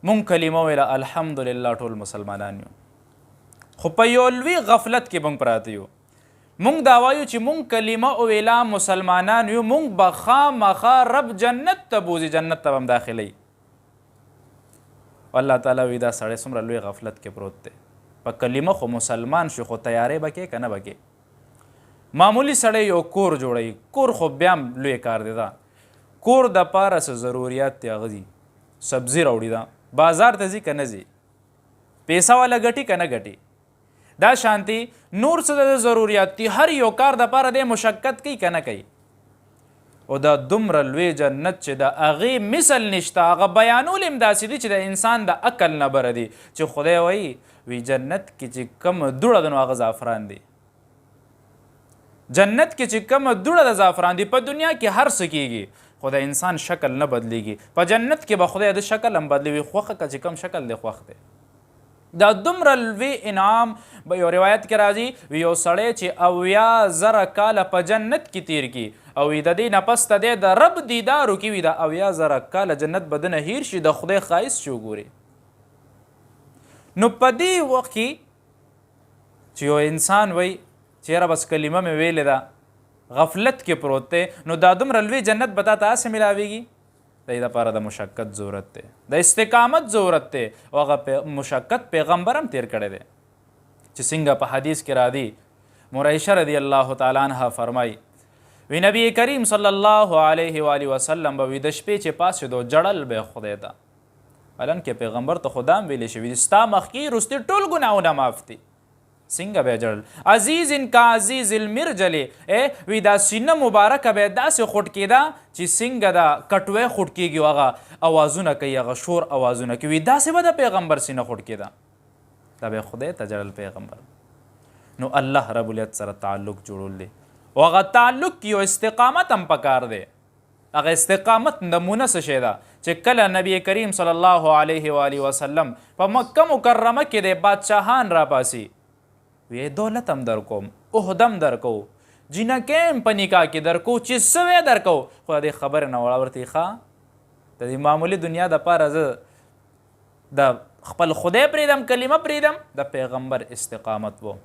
مونږ کلمه ویله الحمدلله ټول مسلمانان یو، خو په یو لوی غفلت کې مونږ پراته یو. مونږ دا وایو چې مونږ کلمه ویله مسلمانان یو، مونږ به خامخا رب جنت ته بوځي، جنت ته به هم داخلوي. الله تعالی وایي دا سړی څومره لوی غفلت کې پروت دی. په کلمه خو مسلمان شو، خو تیاری به کې که نه به کې. معمولی سړی یو کور جوړوي، کور خو بیا هم لوی کار دی. دا کور د پاره څه ضروریات دی هغه دي، سبزي راوړي دا بازار ته ځي که نه ځي، پیسه والا ګټي که نه ګټي. دا شانتي نور څه د ضروریات دي، هر یو کار د پاره دی مشقت کوي که نه کوي. او دا دومره لوی جنت چې د هغې مثل نشته، هغه بیانول هم داسې دي چې د انسان د عقل نه بره دي. چې خدای وایي جنت کې چې کوم دوړه ده نو هغه زعفران دی. جنت کې چې کومه دوړه د زعفران دی. په دنیا کې هر څه کېږي خو د انسان شکل نه بدلیږي. په جنت کې به خدای د شکل هم بدلوي، خوښه که چې کوم شکل دی خوښ دی. دا دومره لوی انعام به یو روایت کې راځي، یو سړی چې 80,000 کاله په جنت کې تیر کړي او د دې نه پس ته دی د رب دیدار وکړي، وي دا 80,000 کاله جنت به دنه هیر شي، د خدای ښایست چې وګوري. نو په دې وخت کې چې یو انسان وایي چیرې بس کلمه مې ویلې ده، غفلت کې پروت دی، نو دا دومره لوی جنت به تا ته هسې میلاویږي؟ د دې دپاره د مشقت ضرورت دی، د استقامت ضرورت دی. او هغه مشقت پیغمبر هم تیر کړی دی چې څنګه په حدیث کې راځي. مور عایشه رضی الله تعالی عنها فرمایي، وی نبی کریم صلی الله علیه و آله وسلم به وي د شپې چې پاڅېدو جړل به خدای ته. حالانکې پیغمبر ته خدا هم ویلی شوي دي ستا مخکې وروستې ټول ګناهونه معاف دي. څنګه به جړل؟ عزیز کا عزیز المرجلې، وی دا سینه مبارکه به داسې خوټ کېده چې څنګه دا کټوی خوټ کېږي، هغه اوازونه کوي، هغه شور اوازونه کوي، داسې به د پیغمبر سینه خوټ کېده. دا به خدای ته جړل پیغمبر. نو الله رب العزت سره تعلق جوړول دی، او هغه تعلق کې یو استقامت هم پکار دی. هغه استقامت نمونه څه شی ده چې کله نبی کریم صلی الله علیه و آله وسلم په مکه مکرمه کې د بادشاهان راپاسي، وی دولت هم درکوم، عهده هم درکو، جینکې هم په نکاح کې درکو، چې څه وی درکو، خو د دې خبرې نه وړه ورته ښه د دې معمولي دنیا دپاره زه د خپل خدای پرېږدم، کلمه پرېږدم، د پیغمبر استقامت و.